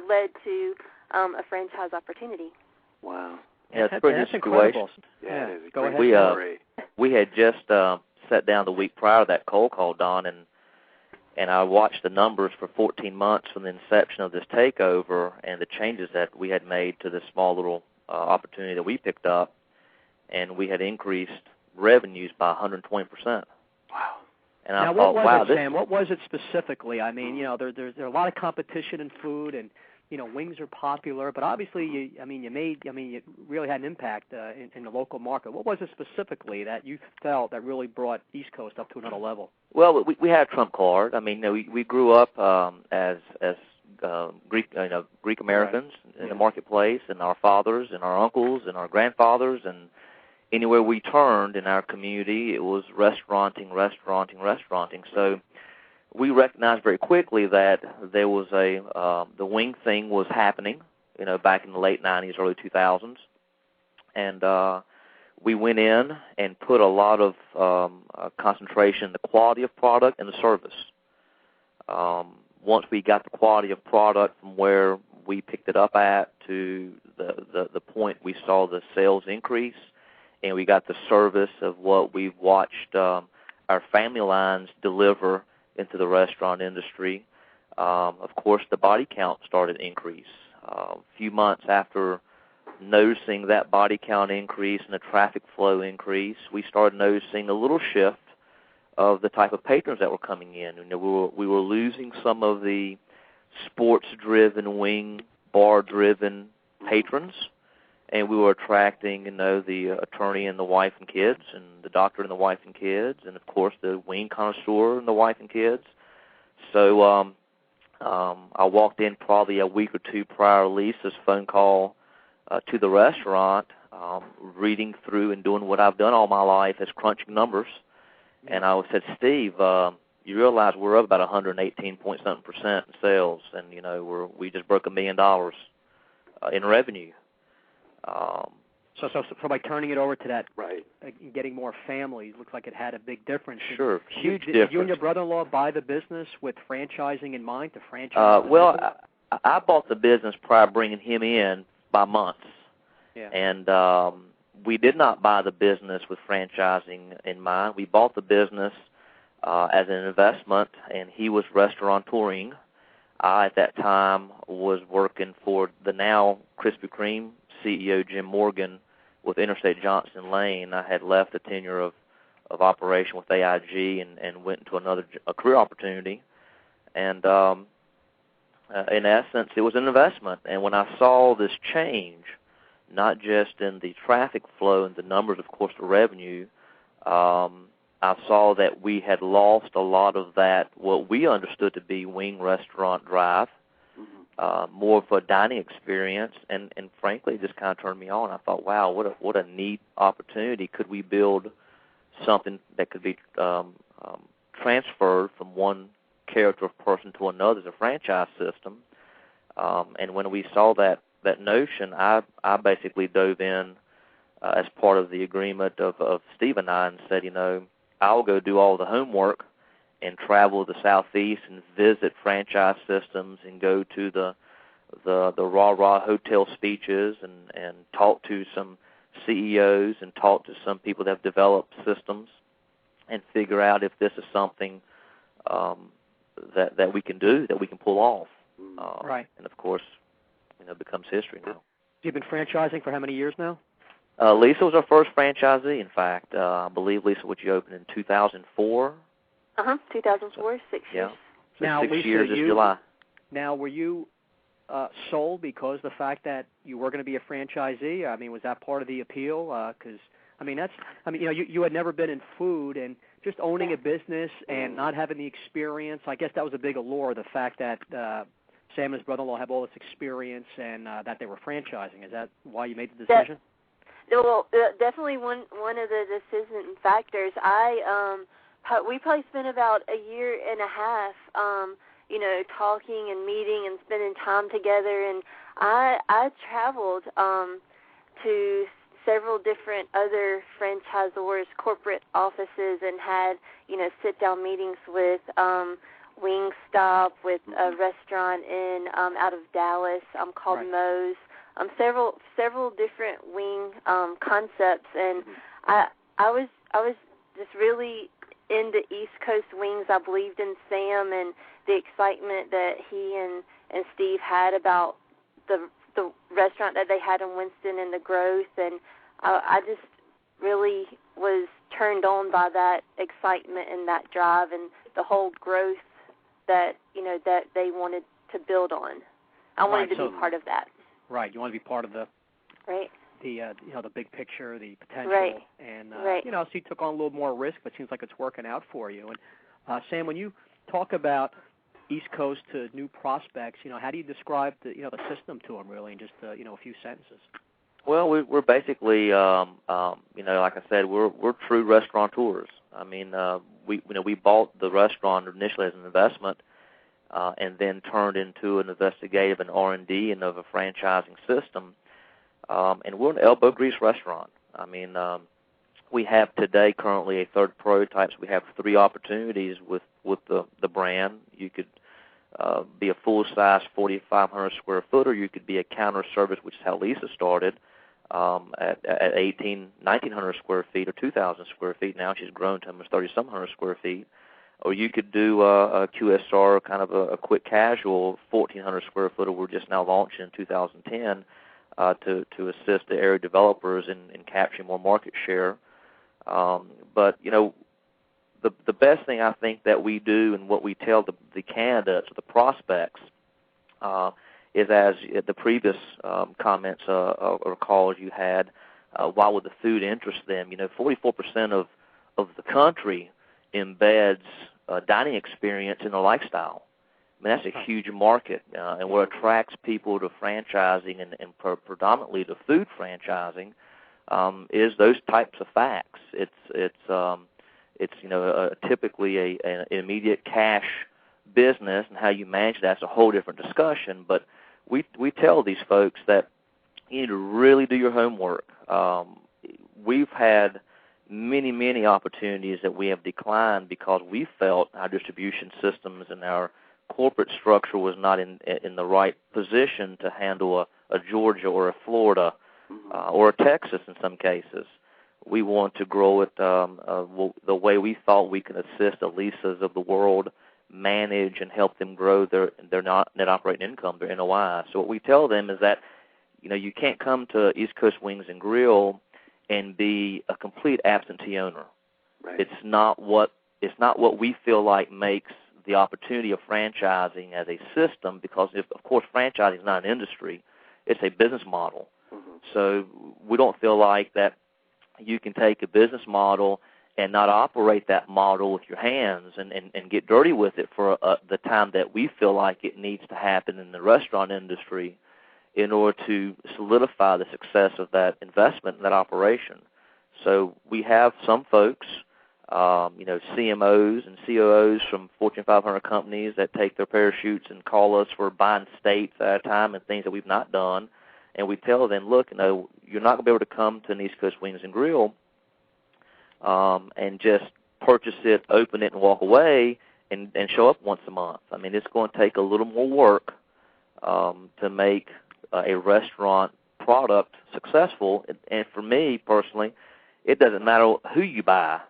franchise opportunity. Wow. Yeah, it's pretty that's situation. incredible. Yeah, it is. Go ahead. We had just sat down the week prior to that cold call, Don, and I watched the numbers for 14 months from the inception of this takeover and the changes that we had made to this small little opportunity that we picked up, and we had increased revenues by 120%. Wow. And now, I thought, what was wow, it, Sam? What was it specifically? I mean, there's a lot of competition in food, and wings are popular, but obviously, you really had an impact in the local market. What was it specifically that you felt that really brought East Coast up to another level? Well, we had a trump card. I mean, we grew up as Greek Americans in the marketplace, and our fathers and our uncles and our grandfathers, and anywhere we turned in our community, it was restauranting. So we recognized very quickly that there was the wing thing was happening, back in the late 90s, early 2000s. And we went in and put a lot of concentration in the quality of product and the service. Once we got the quality of product from where we picked it up at to the point we saw the sales increase, and we got the service of what we've watched our family lines deliver into the restaurant industry, of course, the body count started to increase. A few months after noticing that body count increase and the traffic flow increase, we started noticing a little shift of the type of patrons that were coming in. We were losing some of the sports-driven, wing, bar-driven patrons, and we were attracting, the attorney and the wife and kids, and the doctor and the wife and kids, and, of course, the wing connoisseur and the wife and kids. So I walked in probably a week or two prior to Lisa's phone call to the restaurant, reading through and doing what I've done all my life as crunching numbers. And I said, Steve, you realize we're up about 118-point-something% in sales, and, we just broke $1 million in revenue. So by turning it over to that, right, getting more families, looks like it had a big difference. Sure, huge difference. Did you and your brother-in-law buy the business with franchising in mind, to franchise? I bought the business prior to bringing him in by months. Yeah. And we did not buy the business with franchising in mind. We bought the business as an investment, and he was restaurateuring. I, at that time, was working for the now Krispy Kreme CEO, Jim Morgan, with Interstate Johnson Lane. I had left the tenure of operation with AIG and went into a career opportunity. And in essence, it was an investment. And when I saw this change, not just in the traffic flow and the numbers, of course, the revenue, I saw that we had lost a lot of that, what we understood to be wing restaurant drive, more of a dining experience, and frankly, it just kind of turned me on. I thought, wow, what a neat opportunity. Could we build something that could be transferred from one character of person to another as a franchise system? And when we saw that notion, I basically dove in as part of the agreement of Steve and I and said, I'll go do all the homework and travel to the Southeast and visit franchise systems and go to the rah-rah hotel speeches and talk to some CEOs and talk to some people that have developed systems and figure out if this is something that we can do, that we can pull off. Right. And, of course, it becomes history now. You've been franchising for how many years now? Lisa was our first franchisee, in fact. I believe, Lisa, what you opened in 2004? 2004, 6 years. So now, 6 Lisa, years this July. Now, were you sold because the fact that you were going to be a franchisee? I mean, was that part of the appeal? Because, you had never been in food, and just owning a business and not having the experience, I guess that was a big allure, the fact that Sam and his brother-in-law have all this experience and that they were franchising. Is that why you made the decision? Well, definitely one of the decision factors. We probably spent about a year and a half, talking and meeting and spending time together. And I traveled to several different other franchisors' corporate offices and had, sit-down meetings with Wingstop, with a restaurant out of Dallas called Moe's. Several different wing concepts, and I was just really into East Coast wings. I believed in Sam and the excitement that he and Steve had about the restaurant that they had in Winston and the growth, and I just really was turned on by that excitement and that drive and the whole growth that that they wanted to build on. I wanted to be part of that. Right. You want to be part of the the big picture, the potential, and so you took on a little more risk, but it seems like it's working out for you. And Sam, when you talk about East Coast to new prospects, how do you describe the system to them really in just a few sentences? Well, we're basically like I said, we're true restaurateurs. I mean, we bought the restaurant initially as an investment, and then turned into an investigative and R&D and of a franchising system. And we're an elbow grease restaurant. I mean, we have today currently a third prototype. So we have 3 opportunities with the brand. You could be a full-size 4,500 square foot, or you could be a counter service, which is how Lisa started, at 1,900 square feet or 2,000 square feet. Now she's grown to almost 3,700 square feet. Or you could do a QSR, kind of a quick casual 1,400 square foot, we're just now launching in 2010 to assist the area developers in capturing more market share. But, the best thing I think that we do and what we tell the candidates or the prospects is, as the previous comments or calls you had, why would the food interest them? 44% of the country embeds dining experience in their lifestyle. I mean, that's a huge market, and what attracts people to franchising and predominantly to food franchising is those types of facts. It's typically an immediate cash business, and how you manage that's a whole different discussion. But we tell these folks that you need to really do your homework. We've had many opportunities that we have declined because we felt our distribution systems and our corporate structure was not in the right position to handle a Georgia or a Florida or a Texas in some cases. We want to grow it the way we thought we can assist the Lisas of the world manage and help them grow their net operating income, their NOI. So what we tell them is that you can't come to East Coast Wings and Grill and be a complete absentee owner. Right. It's not what we feel like makes the opportunity of franchising as a system, because of course franchising is not an industry, it's a business model. So we don't feel like that you can take a business model and not operate that model with your hands and get dirty with it for the time that we feel like it needs to happen in the restaurant industry in order to solidify the success of that investment in that operation. So we have some folks, CMOs and COOs from Fortune 500 companies that take their parachutes and call us for buying states at a time and things that we've not done. And we tell them, look, you're not going to be able to come to an East Coast Wings and Grill and just purchase it, open it, and walk away and show up once a month. I mean, it's going to take a little more work to make a restaurant product successful. And for me personally, it doesn't matter who you buy.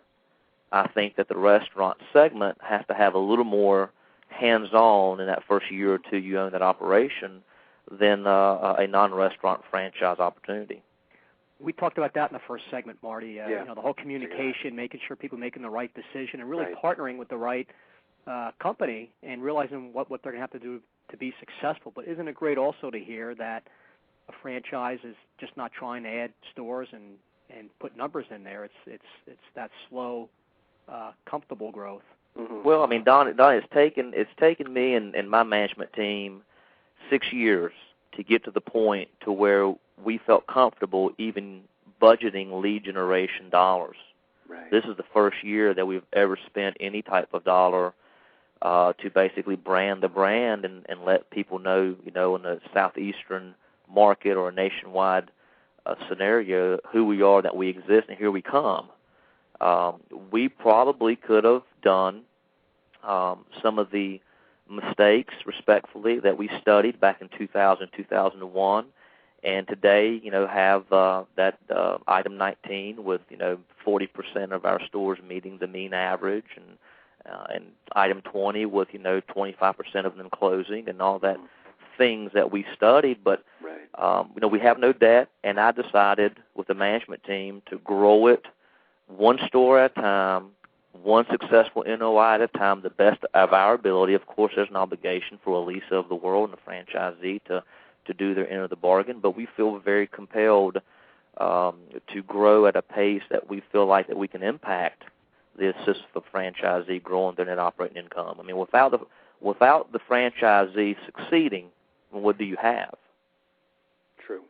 I think that the restaurant segment has to have a little more hands-on in that first year or two you own that operation than a non-restaurant franchise opportunity. We talked about that in the first segment, Marty. The whole communication, making sure people are making the right decision, and really partnering with the right company and realizing what they're going to have to do to be successful. But isn't it great also to hear that a franchise is just not trying to add stores and put numbers in there? It's that slow, comfortable growth. Well, I mean, Don, it's taken me and my management team 6 years to get to the point to where we felt comfortable even budgeting lead generation dollars. Right. This is the first year that we've ever spent any type of dollar to basically brand the brand and let people know, in the southeastern market or a nationwide scenario, who we are, that we exist, and here we come. We probably could have done some of the mistakes, respectfully, that we studied back in 2000, 2001, and today, have that item 19 with, 40% of our stores meeting the mean average, and item 20 with, 25% of them closing, and all that things that we studied. But, we have no debt, and I decided with the management team to grow it one store at a time, one successful NOI at a time, the best of our ability. Of course, there's an obligation for a Lisa of the world and a franchisee to do their end of the bargain, but we feel very compelled to grow at a pace that we feel like that we can impact the assist of franchisee growing their net operating income. I mean, without the franchisee succeeding, what do you have? True.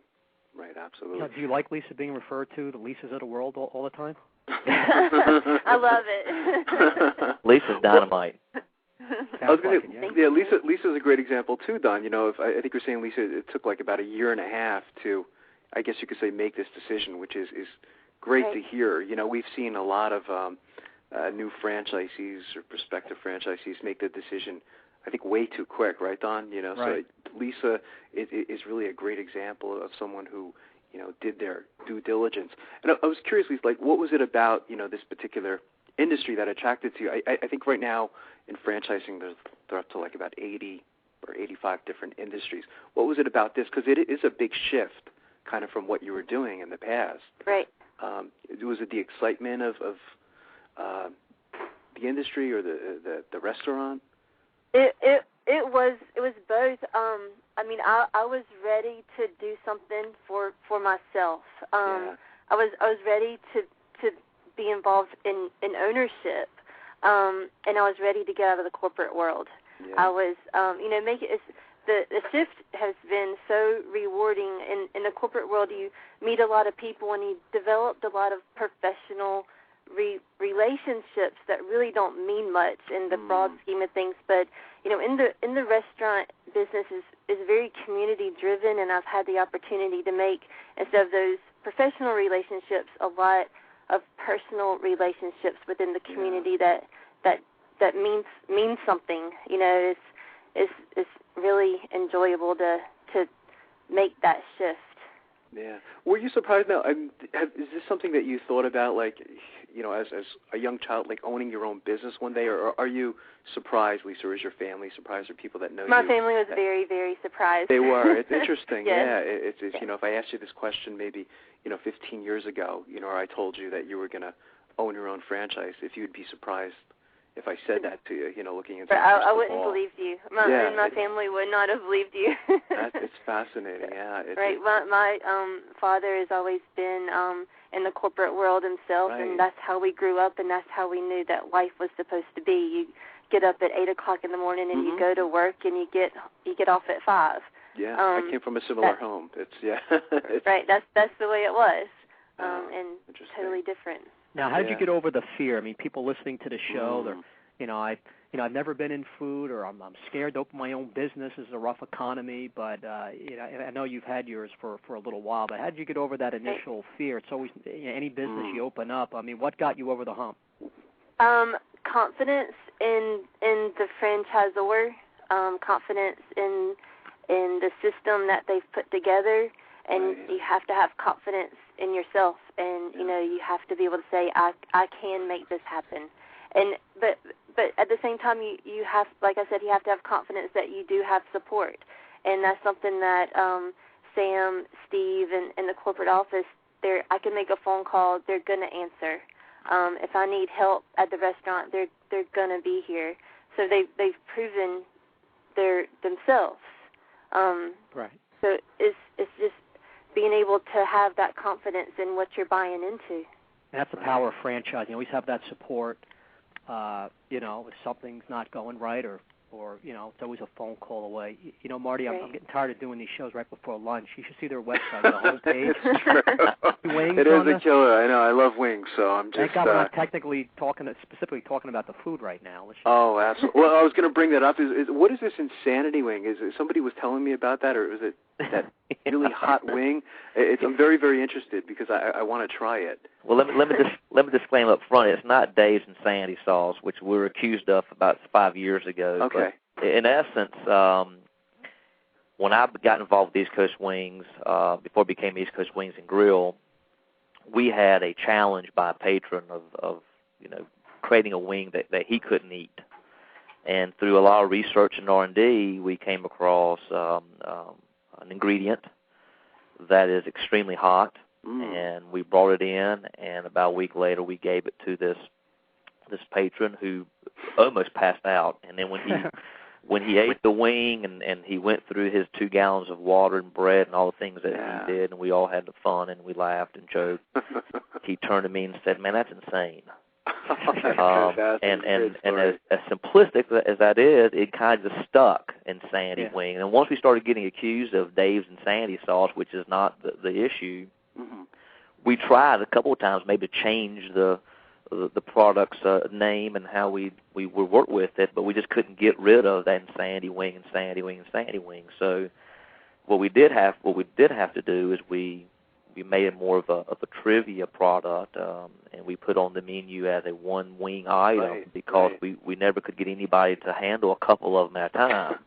Right, absolutely. Do you like Lisa being referred to the Lisas of the world all the time? I love it. Lisa's dynamite. I was going to say, yeah, Lisa's a great example too, Don. You know, I think you're saying, Lisa, it took like about a year and a half to, I guess you could say, make this decision, which is great to hear. You know, we've seen a lot of new franchisees or prospective franchisees make the decision, I think, way too quick, right, Don? You know, right. So Lisa is really a great example of someone who, you know, did their due diligence. And I was curious, Lisa, like, what was it about, you know, this particular industry that attracted to you? I think right now in franchising, they're up to like about 80 or 85 different industries. What was it about this? Because it is a big shift, kind of from what you were doing in the past. Right. Was it the excitement of the industry or the restaurant? It was both. I mean, I was ready to do something for myself. I was ready to be involved in ownership, and I was ready to get out of the corporate world. Yeah. I was, you know, the shift has been so rewarding. In the corporate world, you meet a lot of people and you developed a lot of professional relationships that really don't mean much in the broad scheme of things. But you know, in the restaurant business is very community driven, and I've had the opportunity to make, instead of those professional relationships, a lot of personal relationships within the community that means something. You know, it's really enjoyable to make that shift. Yeah. Were you surprised now? Is this something that you thought about, like, you know, as a young child, like owning your own business one day, or are you surprised, Lisa, or is your family surprised, or people that know you? My family was very, very surprised. They were. It's interesting. Yes. Yeah. It's you know, if I asked you this question maybe, you know, 15 years ago, you know, or I told you that you were going to own your own franchise, if you'd be surprised if I said that to you, you know, looking into I wouldn't believe you. My family would not have believed you. It's fascinating, yeah. Right. My father has always been in the corporate world himself, right. And that's how we grew up, and that's how we knew that life was supposed to be. You get up at 8 o'clock in the morning, and you go to work, and you get off at 5. Yeah, I came from a similar home. Right. That's the way it was, and totally different. Now, how did you get over the fear? I mean, people listening to the show, they're, I've never been in food, or I'm scared to open my own business. It's a rough economy, but I know you've had yours for a little while. But how did you get over that initial fear? It's always any business you open up. I mean, what got you over the hump? Confidence in the franchisor, confidence in the system that they've put together, and you have to have confidence in yourself, and you have to be able to say, I can make this happen. And but at the same time, you have, like I said, you have to have confidence that you do have support, and that's something that Sam, Steve, and the corporate office, I can make a phone call, they're going to answer. If I need help at the restaurant, they're going to be here. So they've proven themselves. Right. So it's just being able to have that confidence in what you're buying into. And that's the power of franchising. You always have that support. If something's not going right, or it's always a phone call away. Marty, I'm getting tired of doing these shows right before lunch. You should see their website, the homepage. Wings. It is a killer. I know. I love wings, so I'm just. Thank God we're not specifically talking about the food right now. Oh, absolutely. Well, I was going to bring that up. What is this insanity wing? Is it, somebody was telling me about that, or is it that really hot wing? I'm very, very interested because I want to try it. Well, let me disclaim up front. It's not Dave's Insanity Sauce, which we were accused of about 5 years ago. Okay. But in essence, when I got involved with East Coast Wings, before it became East Coast Wings and Grill, we had a challenge by a patron of creating a wing that he couldn't eat. And through a lot of research and R&D, we came across an ingredient that is extremely hot, and we brought it in, and about a week later we gave it to this patron who almost passed out, and then when he ate the wing and he went through his 2 gallons of water and bread and all the things that he did, and we all had the fun and we laughed and joked, he turned to me and said, "Man, that's insane." And as simplistic as that is, it kind of just stuck in Sandy wing. And once we started getting accused of Dave's and Sandy sauce, which is not the issue, we tried a couple of times maybe to change the product's name and how we would work with it, but we just couldn't get rid of that Sandy wing and Sandy wing and Sandy wing. So what we did have to do is we made it more of a trivia product, and we put on the menu as a 1 wing item because we never could get anybody to handle a couple of them at a time.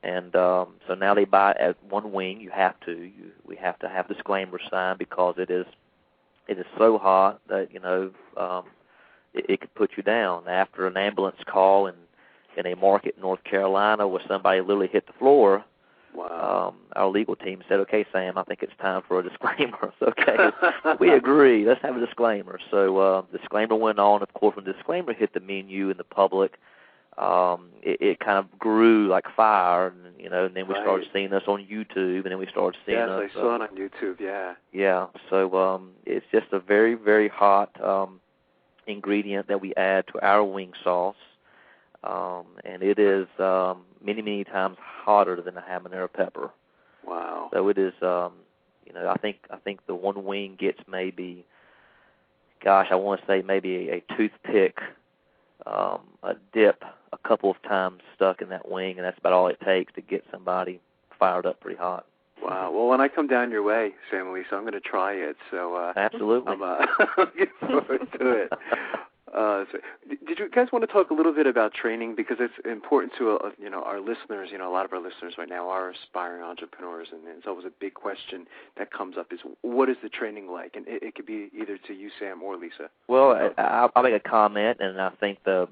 And so now they buy at 1 wing. We have to have disclaimer signed because it is so hot that it could put you down. After an ambulance call in a market in North Carolina where somebody literally hit the floor, our legal team said, "Okay, Sam, I think it's time for a disclaimer." So, okay, we agree. Let's have a disclaimer. So disclaimer went on. Of course, when the disclaimer hit the menu in the public, it kind of grew like fire, and then we started seeing us on YouTube, and then we started seeing us. Yes, I saw it on YouTube, Yeah, so it's just a very, very hot ingredient that we add to our wing sauce, and it is many, many times hotter than a habanero pepper. Wow. So it is, I think the 1 wing gets maybe, I want to say maybe a toothpick, a dip a couple of times stuck in that wing, and that's about all it takes to get somebody fired up pretty hot. Wow. Well, when I come down your way, Sam and Lisa, I'm going to try it. So absolutely. I'm looking forward to it. So did you guys want to talk a little bit about training, because it's important to our listeners? A lot of our listeners right now are aspiring entrepreneurs, and it's always a big question that comes up: is what is the training like? And it could be either to you, Sam, or Lisa. Well, I'll make a comment, and I think the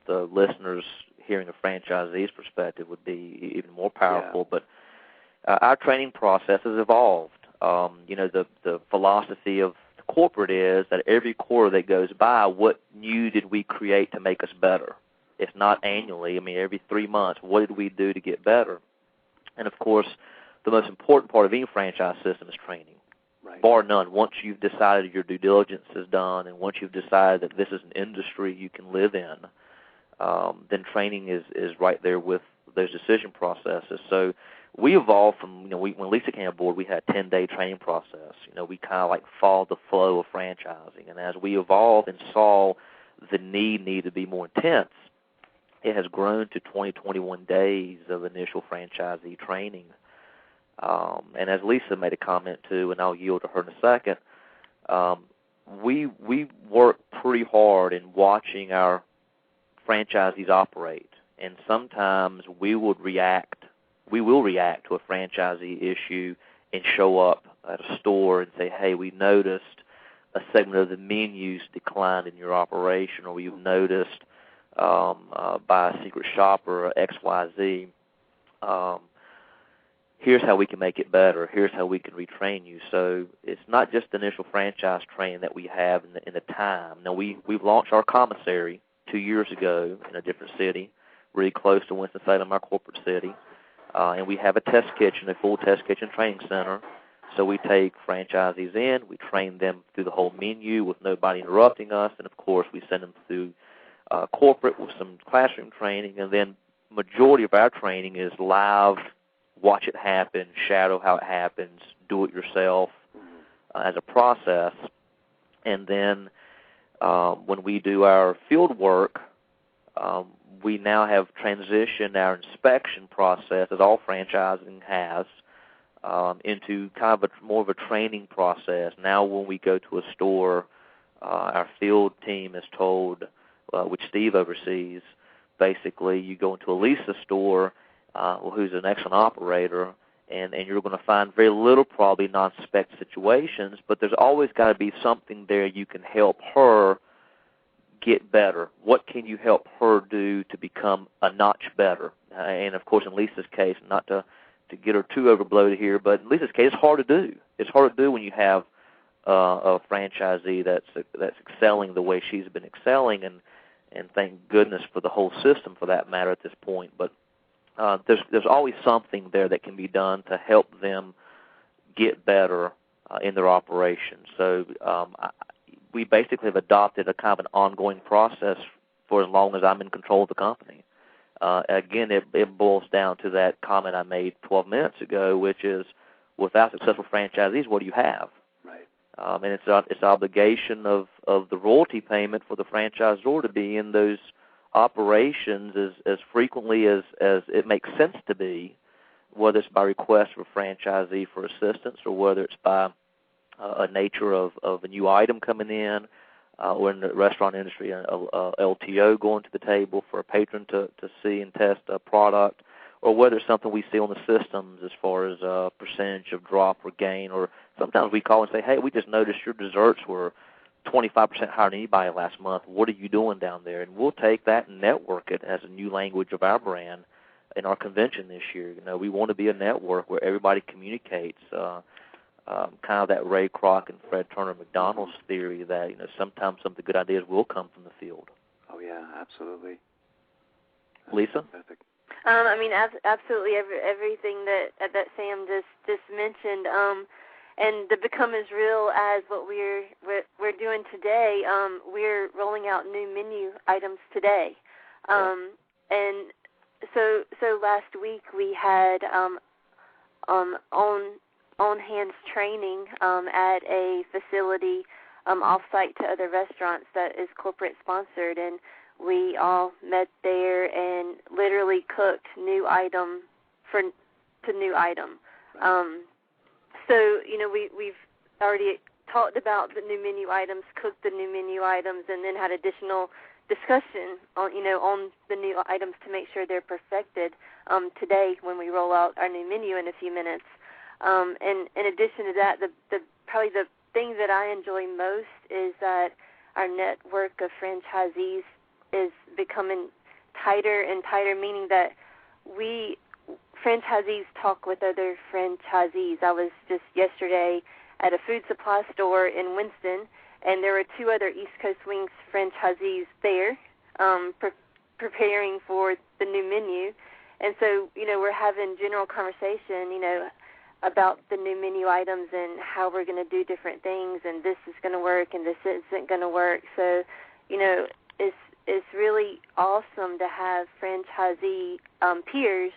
listeners hearing a franchisee's perspective would be even more powerful. But our training process has evolved. The philosophy of corporate is that every quarter that goes by, what new did we create to make us better? It's not annually. Every 3 months, what did we do to get better? And, of course, the most important part of any franchise system is training, bar none. Once you've decided your due diligence is done, and once you've decided that this is an industry you can live in, then training is right there with those decision processes. So we evolved from, when Lisa came aboard, we had a 10-day training process. We kind of like followed the flow of franchising. And as we evolved and saw the need to be more intense, it has grown to 21 days of initial franchisee training. And as Lisa made a comment to, and I'll yield to her in a second, we work pretty hard in watching our franchisees operate. And sometimes we will react to a franchisee issue and show up at a store and say, "Hey, we noticed a segment of the menus declined in your operation, or we've noticed by a secret shopper XYZ. Here's how we can make it better. Here's how we can retrain you." So it's not just the initial franchise training that we have in the time. Now, we've launched our commissary 2 years ago in a different city, really close to Winston-Salem, our corporate city. And we have a test kitchen, a full test kitchen training center. So we take franchisees in, we train them through the whole menu with nobody interrupting us, and, of course, we send them through corporate with some classroom training, and then majority of our training is live, watch it happen, shadow how it happens, do it yourself as a process. And then when we do our field work, we now have transitioned our inspection process, as all franchising has, into kind of more of a training process. Now when we go to a store, our field team is told, which Steve oversees, basically you go into a Lisa store, who's an excellent operator, and you're going to find very little probably non-spec situations, but there's always got to be something there you can help her get better. What can you help her do to become a notch better? And, of course, in Lisa's case, not to get her too overbloated here, but in Lisa's case, it's hard to do. It's hard to do when you have a franchisee that's excelling the way she's been excelling, and thank goodness for the whole system for that matter at this point. But there's always something there that can be done to help them get better in their operations. So we basically have adopted a kind of an ongoing process for as long as I'm in control of the company. Again, it boils down to that comment I made 12 minutes ago, which is, without successful franchisees, what do you have? Right. And it's obligation of the royalty payment for the franchisor to be in those operations as frequently as it makes sense to be, whether it's by request of a franchisee for assistance or whether it's by a nature of a new item coming in, or in the restaurant industry, a LTO going to the table for a patron to see and test a product, or whether it's something we see on the systems as far as a percentage of drop or gain, or sometimes we call and say, hey, we just noticed your desserts were 25% higher than anybody last month. What are you doing down there? And we'll take that and network it as a new language of our brand in our convention this year. You know, we want to be a network where everybody communicates, kind of that Ray Kroc and Fred Turner McDonald's theory that, you know, sometimes some of the good ideas will come from the field. Oh, yeah, absolutely. Lisa? Fantastic. I mean, absolutely everything that Sam just mentioned, and to become as real as what we're doing today. We're rolling out new menu items today, and so last week we had on hands training at a facility off-site to other restaurants that is corporate sponsored, and we all met there and literally cooked new item to new item. So, you know, we've already talked about the new menu items, cooked the new menu items, and then had additional discussion on the new items to make sure they're perfected today when we roll out our new menu in a few minutes. And in addition to that, probably the thing that I enjoy most is that our network of franchisees is becoming tighter and tighter, meaning that franchisees talk with other franchisees. I was just yesterday at a food supply store in Winston, and there were 2 other East Coast Wings franchisees there preparing for the new menu. And so, you know, we're having general conversation, you know, about the new menu items and how we're going to do different things, and this is going to work and this isn't going to work. So, you know, it's really awesome to have franchisee peers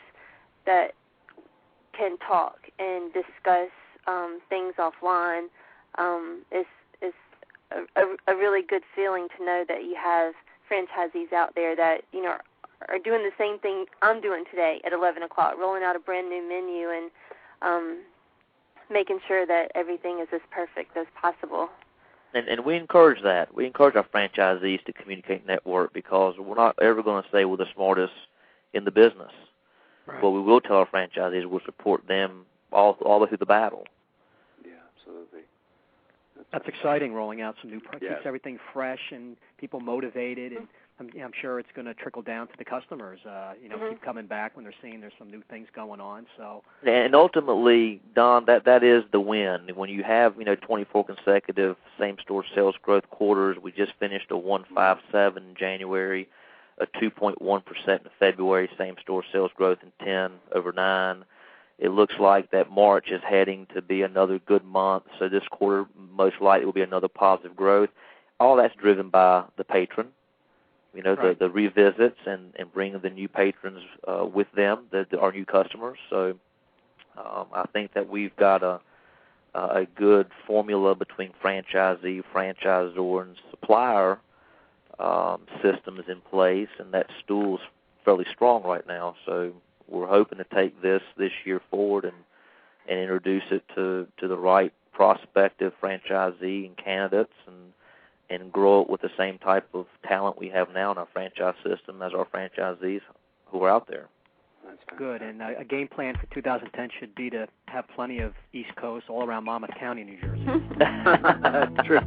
that can talk and discuss things offline. It's a really good feeling to know that you have franchisees out there that, you know, are doing the same thing I'm doing today at 11 o'clock, rolling out a brand new menu and making sure that everything is as perfect as possible. And we encourage that. We encourage our franchisees to communicate network because we're not ever going to say we're the smartest in the business. Right. But we will tell our franchisees we'll support them all the way through the battle. Yeah, absolutely. That's exciting, rolling out some new products. Keeps everything fresh and people motivated, and I'm sure it's going to trickle down to the customers. Keep coming back when they're seeing there's some new things going on. So, and ultimately, Don, that is the win. When you have 24 consecutive same-store sales growth quarters, we just finished a 1.57 in January, a 2.1% in February same-store sales growth, and 10 over 9. It looks like that March is heading to be another good month. So this quarter most likely will be another positive growth. All that's driven by the patron. Right. the revisits and bringing the new patrons with them, our new customers. So I think that we've got a good formula between franchisee, franchisor, and supplier systems in place, and that stool's fairly strong right now. So we're hoping to take this year forward and introduce it to the right prospective franchisee and candidates and grow it with the same type of talent we have now in our franchise system as our franchisees who are out there. good. And a game plan for 2010 should be to have plenty of East Coast all around Monmouth County, New Jersey. That's true.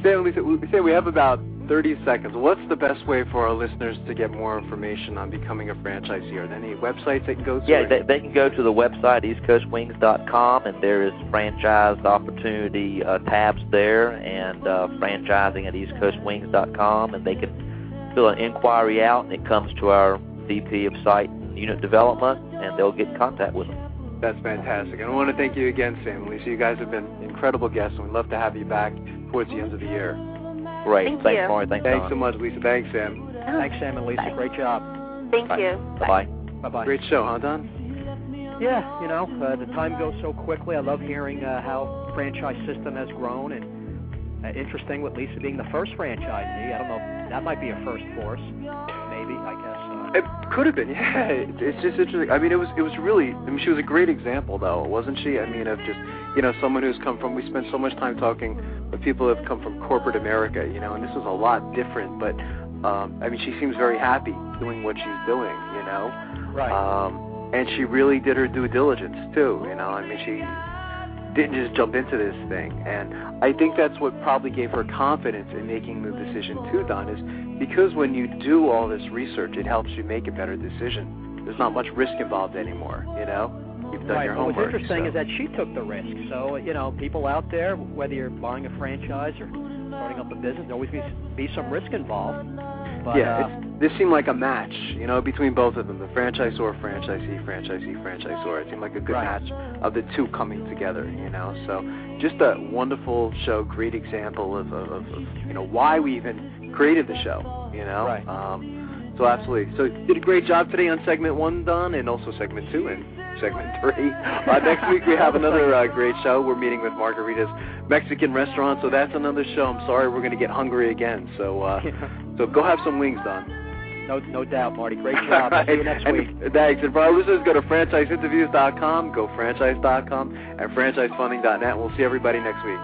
Sam, we say we have about 30 seconds. What's the best way for our listeners to get more information on becoming a franchisee? Are there any websites they can go to? Yeah, they can go to the website, eastcoastwings.com, and there is franchise opportunity tabs there, and franchising at eastcoastwings.com, and they can fill an inquiry out, and it comes to our VP of Site and Unit Development, and they'll get in contact with them. That's fantastic. And I want to thank you again, Sam and Lisa. You guys have been incredible guests, and we'd love to have you back towards the end of the year. Great. Thanks, Maury. Thanks, Don. So much, Lisa. Thanks, Sam. Thanks, Sam and Lisa. Bye. Great job. Thank you. Bye-bye. Bye-bye. Great show, huh, Don? Yeah, the time goes so quickly. I love hearing how franchise system has grown, and interesting with Lisa being the first franchisee. I don't know, that might be a first for us. Maybe, I guess. It could have been, yeah. It's just interesting. I mean, it was really, she was a great example, though, wasn't she? I mean, of just, someone who's come from, we spent so much time talking with people who have come from corporate America, and this is a lot different, but, she seems very happy doing what she's doing, Right. And she really did her due diligence, too, she didn't just jump into this thing, and I think that's what probably gave her confidence in making the decision, too, Don, is because when you do all this research, it helps you make a better decision. There's not much risk involved anymore, You've done your homework. What's interesting is that she took the risk. So, people out there, whether you're buying a franchise or starting up a business, there'll always be some risk involved. But, this seemed like a match, between both of them, the franchisor, franchisee, franchisor. It seemed like a good match of the two coming together, So just a wonderful show, great example of why we even created the show, Right. So absolutely. So you did a great job today on segment 1, Don, and also segment 2 and segment 3. Next week we have another great show. We're meeting with Margarita's Mexican restaurant, so that's another show. I'm sorry, we're going to get hungry again. So so go have some wings, Don. No doubt, Marty. Great job. Right. See you next week. Thanks. And for our listeners, go to franchiseinterviews.com, go franchise.com, and franchisefunding.net. We'll see everybody next week.